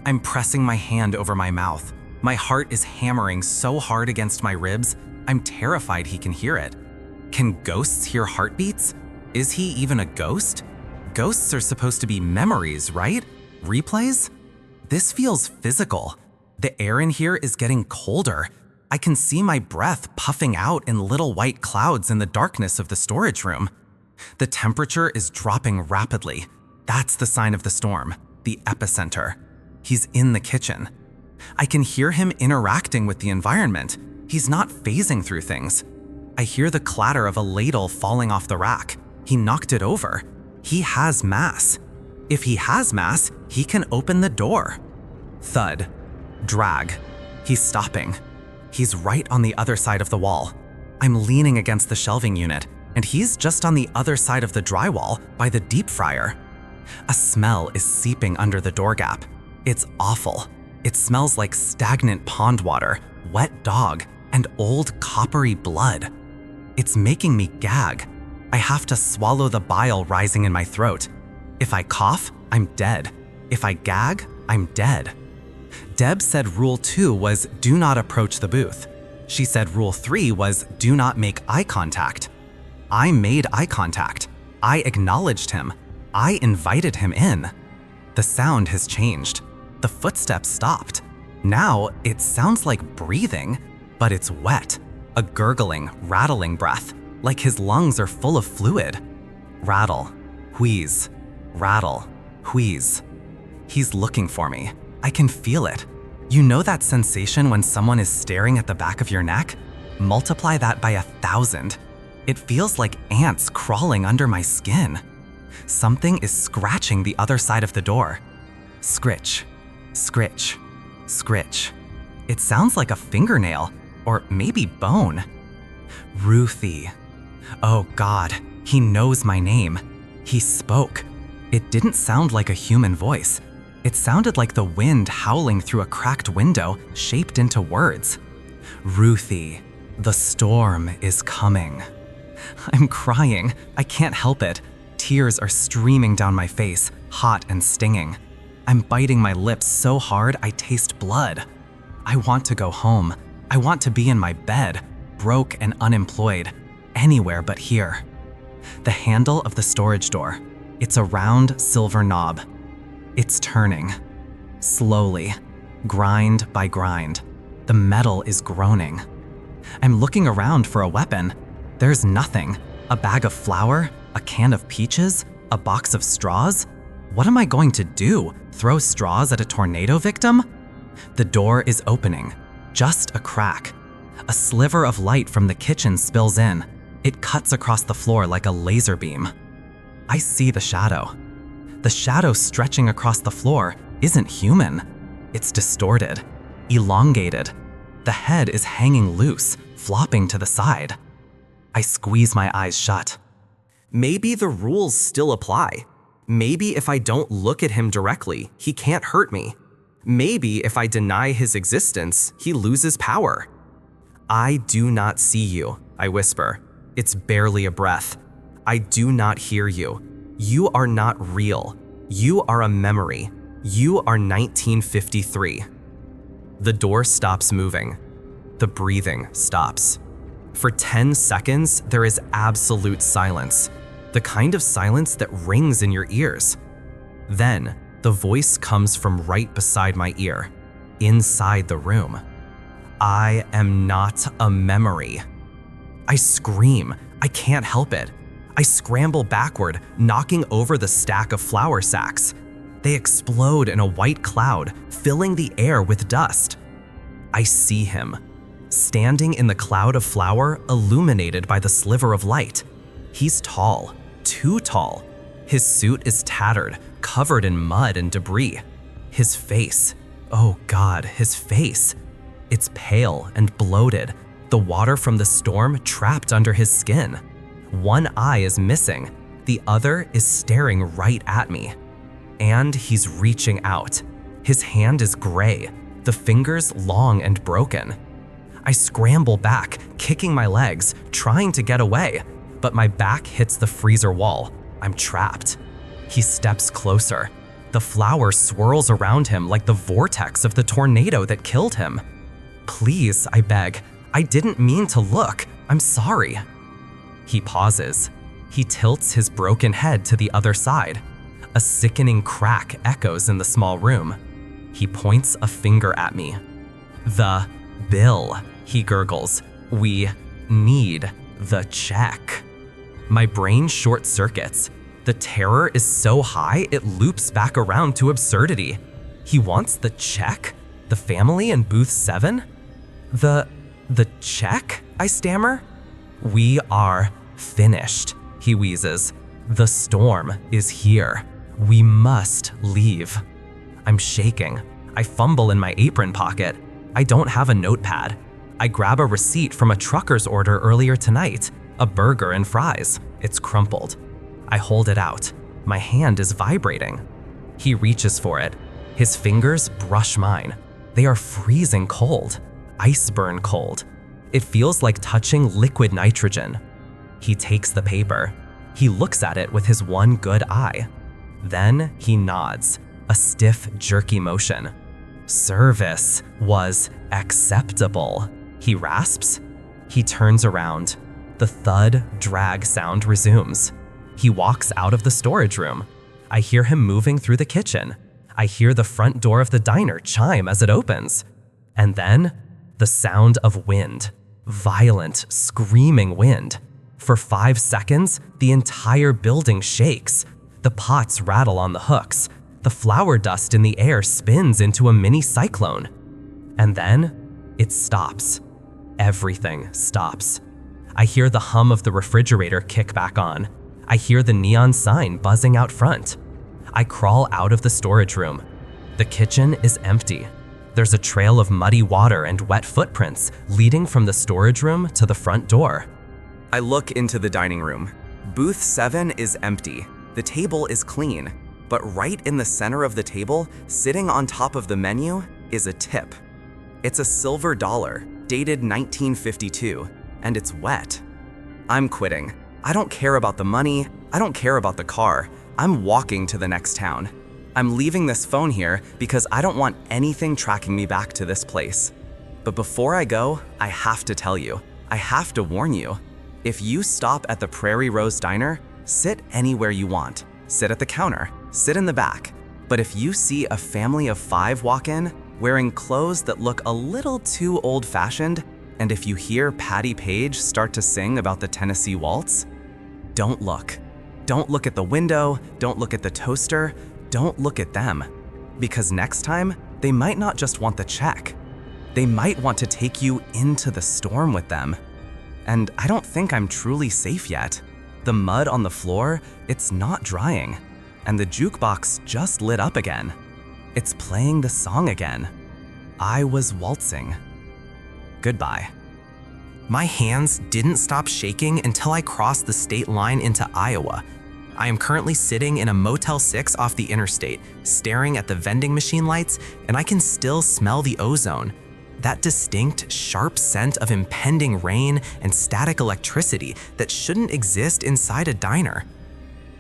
I'm pressing my hand over my mouth. My heart is hammering so hard against my ribs, I'm terrified he can hear it. Can ghosts hear heartbeats? Is he even a ghost? Ghosts are supposed to be memories, right? Replays? This feels physical. The air in here is getting colder. I can see my breath puffing out in little white clouds in the darkness of the storage room. The temperature is dropping rapidly. That's the sign of the storm, the epicenter. He's in the kitchen. I can hear him interacting with the environment. He's not phasing through things. I hear the clatter of a ladle falling off the rack. He knocked it over. He has mass. If he has mass, he can open the door. Thud. Drag. He's stopping. He's right on the other side of the wall. I'm leaning against the shelving unit, and he's just on the other side of the drywall by the deep fryer. A smell is seeping under the door gap. It's awful. It smells like stagnant pond water, wet dog, and old coppery blood. It's making me gag. I have to swallow the bile rising in my throat. If I cough, I'm dead. If I gag, I'm dead. Deb said rule 2 was do not approach the booth. She said rule 3 was do not make eye contact. I made eye contact. I acknowledged him. I invited him in. The sound has changed. The footsteps stopped. Now it sounds like breathing, but it's wet. A gurgling, rattling breath, like his lungs are full of fluid. Rattle, wheeze, rattle, Wheeze. He's looking for me. I can feel it. You know that sensation when someone is staring at the back of your neck? Multiply that by 1,000. It feels like ants crawling under my skin. Something is scratching the other side of the door. Scritch, scritch, scritch. It sounds like a fingernail, or maybe bone. Ruthie. Oh God, he knows my name. He spoke. It didn't sound like a human voice. It sounded like the wind howling through a cracked window shaped into words. Ruthie, the storm is coming. I'm crying. I can't help it. Tears are streaming down my face, hot and stinging. I'm biting my lips so hard I taste blood. I want to go home. I want to be in my bed, broke and unemployed, anywhere but here. The handle of the storage door. It's a round silver knob. It's turning. Slowly, grind by grind. The metal is groaning. I'm looking around for a weapon. There's nothing. A bag of flour? A can of peaches? A box of straws? What am I going to do? Throw straws at a tornado victim? The door is opening. Just a crack. A sliver of light from the kitchen spills in. It cuts across the floor like a laser beam. I see the shadow. The shadow stretching across the floor isn't human. It's distorted, elongated. The head is hanging loose, flopping to the side. I squeeze my eyes shut. Maybe the rules still apply. Maybe if I don't look at him directly, he can't hurt me. Maybe if I deny his existence, he loses power. I do not see you, I whisper. It's barely a breath. I do not hear you. You are not real. You are a memory. You are 1953. The door stops moving. The breathing stops. For 10 seconds, there is absolute silence. The kind of silence that rings in your ears. Then, the voice comes from right beside my ear, inside the room. I am not a memory. I scream. I can't help it. I scramble backward, knocking over the stack of flour sacks. They explode in a white cloud, filling the air with dust. I see him, standing in the cloud of flour, illuminated by the sliver of light. He's tall, too tall. His suit is tattered, covered in mud and debris. His face, oh God, his face. It's pale and bloated, the water from the storm trapped under his skin. One eye is missing, the other is staring right at me. And he's reaching out. His hand is gray, the fingers long and broken. I scramble back, kicking my legs, trying to get away, but my back hits the freezer wall. I'm trapped. He steps closer. The flour swirls around him like the vortex of the tornado that killed him. Please, I beg. I didn't mean to look. I'm sorry. He pauses. He tilts his broken head to the other side. A sickening crack echoes in the small room. He points a finger at me. The bill, he gurgles. We need the check. My brain short circuits. The terror is so high it loops back around to absurdity. He wants the check? The family in booth 7? The check? I stammer. We are finished, he wheezes. The storm is here. We must leave. I'm shaking. I fumble in my apron pocket. I don't have a notepad. I grab a receipt from a trucker's order earlier tonight, a burger and fries. It's crumpled. I hold it out. My hand is vibrating. He reaches for it. His fingers brush mine. They are freezing cold, iceburn cold. It feels like touching liquid nitrogen. He takes the paper. He looks at it with his one good eye. Then he nods, a stiff, jerky motion. Service was acceptable, he rasps. He turns around. The thud, drag sound resumes. He walks out of the storage room. I hear him moving through the kitchen. I hear the front door of the diner chime as it opens. And then, the sound of wind. Violent, screaming wind. For 5 seconds, the entire building shakes. The pots rattle on the hooks. The flour dust in the air spins into a mini cyclone. And then it stops. Everything stops. I hear the hum of the refrigerator kick back on. I hear the neon sign buzzing out front. I crawl out of the storage room. The kitchen is empty. There's a trail of muddy water and wet footprints leading from the storage room to the front door. I look into the dining room. Booth 7 is empty. The table is clean. But right in the center of the table, sitting on top of the menu, is a tip. It's a silver dollar, dated 1952, and it's wet. I'm quitting. I don't care about the money. I don't care about the car. I'm walking to the next town. I'm leaving this phone here because I don't want anything tracking me back to this place. But before I go, I have to tell you, I have to warn you. If you stop at the Prairie Rose Diner, sit anywhere you want. Sit at the counter, sit in the back. But if you see a family of 5 walk in, wearing clothes that look a little too old-fashioned, and if you hear Patti Page start to sing about the Tennessee Waltz, don't look. Don't look at the window, don't look at the toaster, don't look at them. Because next time, they might not just want the check. They might want to take you into the storm with them. And I don't think I'm truly safe yet. The mud on the floor, it's not drying. And the jukebox just lit up again. It's playing the song again. I was waltzing. Goodbye. My hands didn't stop shaking until I crossed the state line into Iowa. I am currently sitting in a Motel 6 off the interstate, staring at the vending machine lights, and I can still smell the ozone. That distinct, sharp scent of impending rain and static electricity that shouldn't exist inside a diner.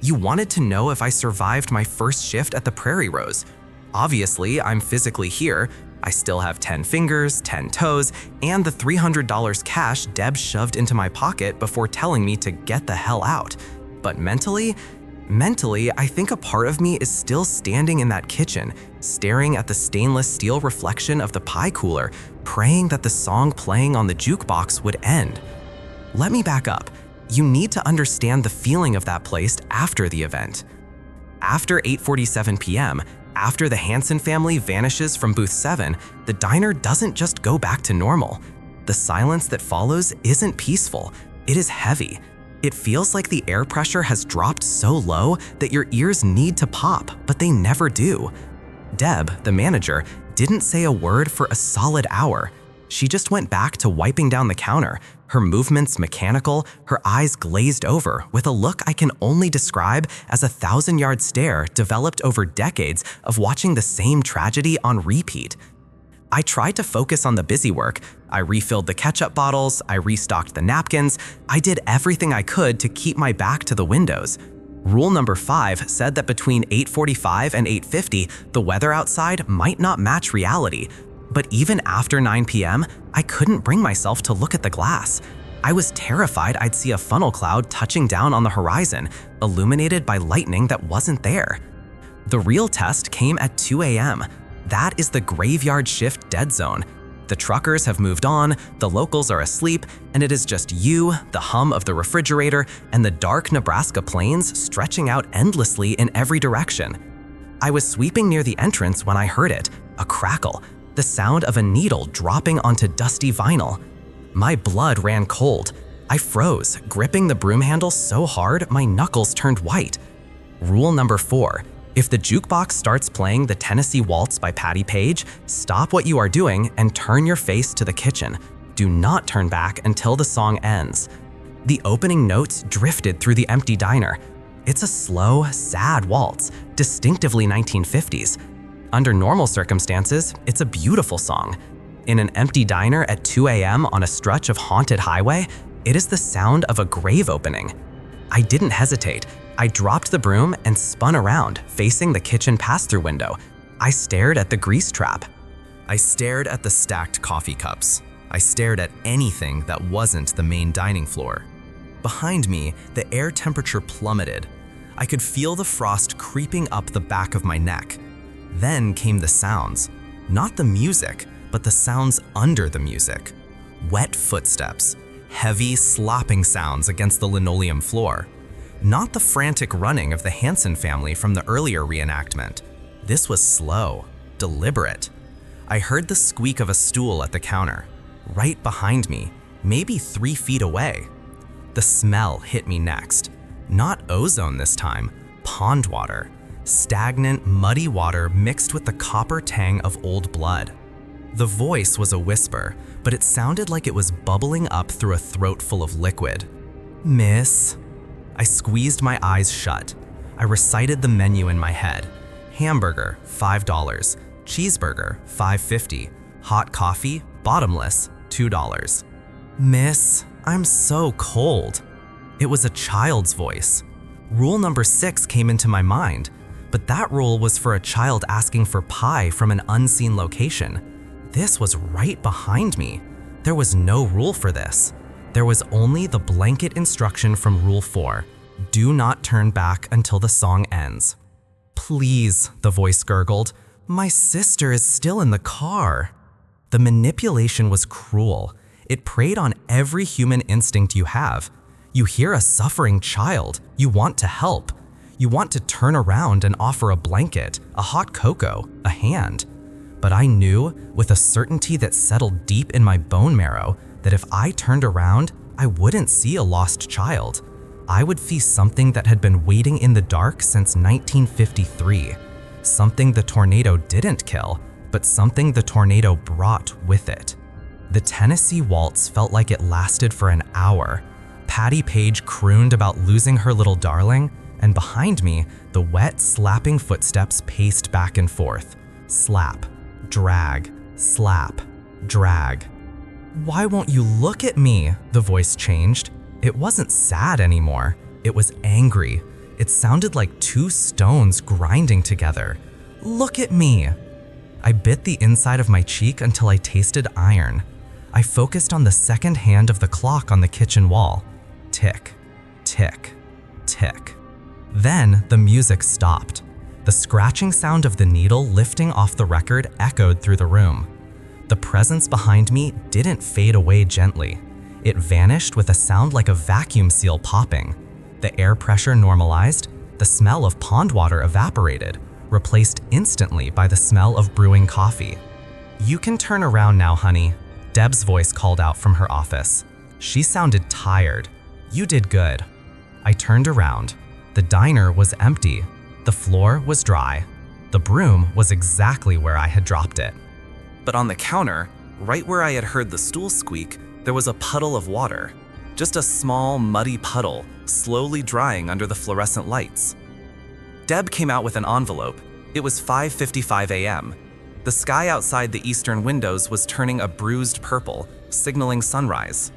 You wanted to know if I survived my first shift at the Prairie Rose. Obviously, I'm physically here. I still have 10 fingers, 10 toes, and the $300 cash Deb shoved into my pocket before telling me to get the hell out. But mentally, I think a part of me is still standing in that kitchen, staring at the stainless steel reflection of the pie cooler, praying that the song playing on the jukebox would end. Let me back up. You need to understand the feeling of that place after the event. After 8:47 p.m., after the Hansen family vanishes from booth 7, the diner doesn't just go back to normal. The silence that follows isn't peaceful, it is heavy. It feels like the air pressure has dropped so low that your ears need to pop, but they never do. Deb, the manager, didn't say a word for a solid hour. She just went back to wiping down the counter, her movements mechanical, her eyes glazed over with a look I can only describe as a 1,000-yard stare developed over decades of watching the same tragedy on repeat. I tried to focus on the busy work. I refilled the ketchup bottles, I restocked the napkins, I did everything I could to keep my back to the windows. Rule number 5 said that between 8:45 and 8:50, the weather outside might not match reality. But even after 9 p.m., I couldn't bring myself to look at the glass. I was terrified I'd see a funnel cloud touching down on the horizon, illuminated by lightning that wasn't there. The real test came at 2 a.m. That is the graveyard shift dead zone. The truckers have moved on, the locals are asleep, and it is just you, the hum of the refrigerator, and the dark Nebraska plains stretching out endlessly in every direction. I was sweeping near the entrance when I heard it, a crackle, the sound of a needle dropping onto dusty vinyl. My blood ran cold. I froze, gripping the broom handle so hard my knuckles turned white. Rule number 4. If the jukebox starts playing the Tennessee Waltz by Patti Page, stop what you are doing and turn your face to the kitchen. Do not turn back until the song ends. The opening notes drifted through the empty diner. It's a slow, sad waltz, distinctively 1950s. Under normal circumstances, it's a beautiful song. In an empty diner at 2 a.m. on a stretch of haunted highway, it is the sound of a grave opening. I didn't hesitate. I dropped the broom and spun around, facing the kitchen pass-through window. I stared at the grease trap. I stared at the stacked coffee cups. I stared at anything that wasn't the main dining floor. Behind me, the air temperature plummeted. I could feel the frost creeping up the back of my neck. Then came the sounds. Not the music, but the sounds under the music. Wet footsteps, heavy, slopping sounds against the linoleum floor. Not the frantic running of the Hansen family from the earlier reenactment. This was slow, deliberate. I heard the squeak of a stool at the counter, right behind me, maybe 3 feet away. The smell hit me next. Not ozone this time, pond water. Stagnant, muddy water mixed with the copper tang of old blood. The voice was a whisper, but it sounded like it was bubbling up through a throat full of liquid. "Miss?" I squeezed my eyes shut. I recited the menu in my head. Hamburger, $5. Cheeseburger, $5.50. Hot coffee, bottomless, $2. "Miss, I'm so cold." It was a child's voice. Rule number 6 came into my mind, but that rule was for a child asking for pie from an unseen location. This was right behind me. There was no rule for this. There was only the blanket instruction from Rule 4. Do not turn back until the song ends. "Please," the voice gurgled, "my sister is still in the car." The manipulation was cruel. It preyed on every human instinct you have. You hear a suffering child, you want to help. You want to turn around and offer a blanket, a hot cocoa, a hand. But I knew, with a certainty that settled deep in my bone marrow, that if I turned around, I wouldn't see a lost child. I would see something that had been waiting in the dark since 1953. Something the tornado didn't kill, but something the tornado brought with it. The Tennessee Waltz felt like it lasted for an hour. Patty Page crooned about losing her little darling, and behind me, the wet, slapping footsteps paced back and forth. Slap, drag, slap, drag. "Why won't you look at me?" the voice changed. It wasn't sad anymore. It was angry. It sounded like 2 stones grinding together. "Look at me." I bit the inside of my cheek until I tasted iron. I focused on the second hand of the clock on the kitchen wall. Tick, tick, tick. Then the music stopped. The scratching sound of the needle lifting off the record echoed through the room. The presence behind me didn't fade away gently. It vanished with a sound like a vacuum seal popping. The air pressure normalized, the smell of pond water evaporated, replaced instantly by the smell of brewing coffee. "You can turn around now, honey," Deb's voice called out from her office. She sounded tired. "You did good." I turned around. The diner was empty. The floor was dry. The broom was exactly where I had dropped it. But on the counter, right where I had heard the stool squeak, there was a puddle of water. Just a small, muddy puddle, slowly drying under the fluorescent lights. Deb came out with an envelope. It was 5:55 a.m. The sky outside the eastern windows was turning a bruised purple, signaling sunrise.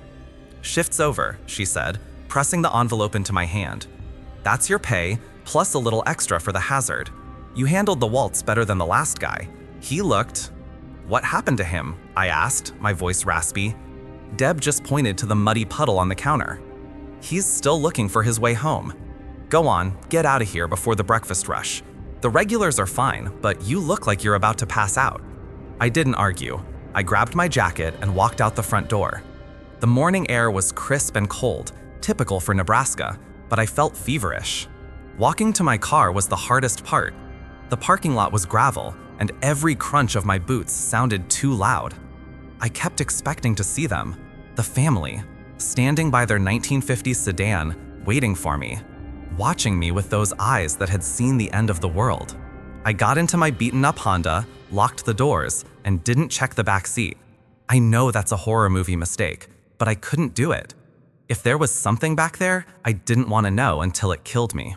"Shift's over," she said, pressing the envelope into my hand. "That's your pay, plus a little extra for the hazard. You handled the waltz better than the last guy. He looked—" "What happened to him?" I asked, my voice raspy. Deb just pointed to the muddy puddle on the counter. "He's still looking for his way home. Go on, get out of here before the breakfast rush. The regulars are fine, but you look like you're about to pass out." I didn't argue. I grabbed my jacket and walked out the front door. The morning air was crisp and cold, typical for Nebraska, but I felt feverish. Walking to my car was the hardest part. The parking lot was gravel, and every crunch of my boots sounded too loud. I kept expecting to see them, the family, standing by their 1950s sedan, waiting for me, watching me with those eyes that had seen the end of the world. I got into my beaten-up Honda, locked the doors, and didn't check the back seat. I know that's a horror movie mistake, but I couldn't do it. If there was something back there, I didn't want to know until it killed me.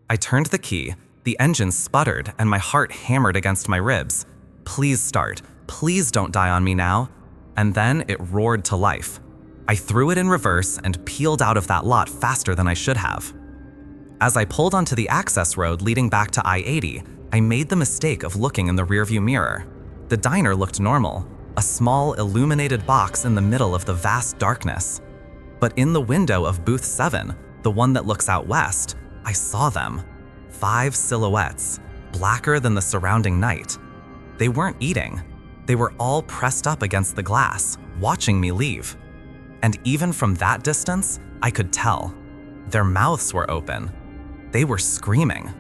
I turned the key, the engine sputtered, and my heart hammered against my ribs. "Please start. Please don't die on me now." And then it roared to life. I threw it in reverse and peeled out of that lot faster than I should have. As I pulled onto the access road leading back to I-80, I made the mistake of looking in the rearview mirror. The diner looked normal, a small illuminated box in the middle of the vast darkness. But in the window of booth 7, the one that looks out west, I saw them. 5 silhouettes, blacker than the surrounding night. They weren't eating. They were all pressed up against the glass, watching me leave. And even from that distance, I could tell. Their mouths were open. They were screaming.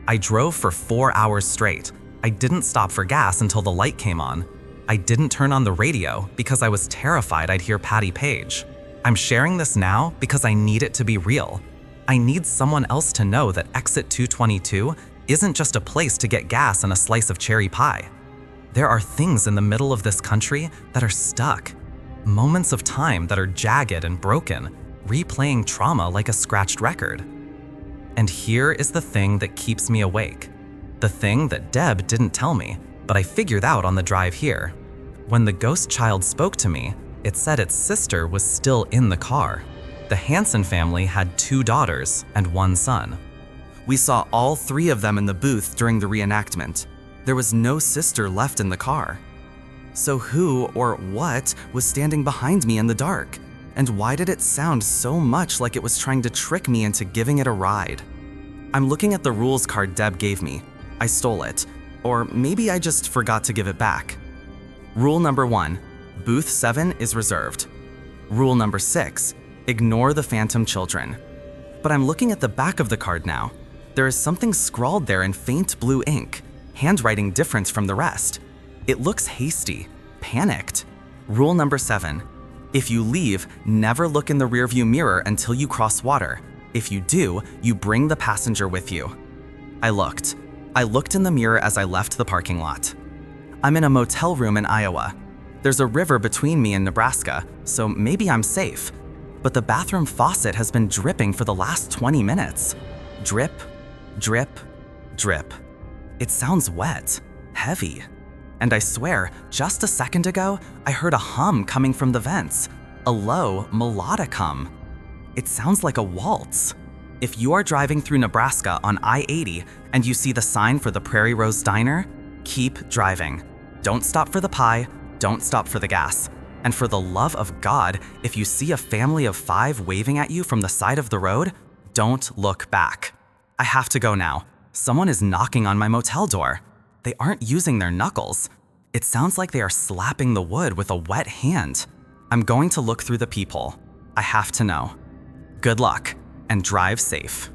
I drove for 4 hours straight. I didn't stop for gas until the light came on. I didn't turn on the radio because I was terrified I'd hear Patty Page. I'm sharing this now because I need it to be real. I need someone else to know that exit 222 isn't just a place to get gas and a slice of cherry pie. There are things in the middle of this country that are stuck. Moments of time that are jagged and broken, replaying trauma like a scratched record. And here is the thing that keeps me awake. The thing that Deb didn't tell me, but I figured out on the drive here. When the ghost child spoke to me, it said its sister was still in the car. The Hansen family had 2 daughters and 1 son. We saw all 3 of them in the booth during the reenactment. There was no sister left in the car. So who or what was standing behind me in the dark? And why did it sound so much like it was trying to trick me into giving it a ride? I'm looking at the rules card Deb gave me. I stole it. Or maybe I just forgot to give it back. Rule number 1, booth 7 is reserved. Rule number 6, ignore the phantom children. But I'm looking at the back of the card now. There is something scrawled there in faint blue ink, handwriting different from the rest. It looks hasty, panicked. Rule number 7, if you leave, never look in the rearview mirror until you cross water. If you do, you bring the passenger with you. I looked in the mirror as I left the parking lot. I'm in a motel room in Iowa. There's a river between me and Nebraska, so maybe I'm safe. But the bathroom faucet has been dripping for the last 20 minutes. Drip, drip, drip. It sounds wet, heavy. And I swear, just a second ago, I heard a hum coming from the vents, a low, melodic hum. It sounds like a waltz. If you are driving through Nebraska on I-80 and you see the sign for the Prairie Rose Diner, keep driving. Don't stop for the pie, don't stop for the gas. And for the love of God, if you see a family of 5 waving at you from the side of the road, don't look back. I have to go now. Someone is knocking on my motel door. They aren't using their knuckles. It sounds like they are slapping the wood with a wet hand. I'm going to look through the peephole. I have to know. Good luck, and drive safe.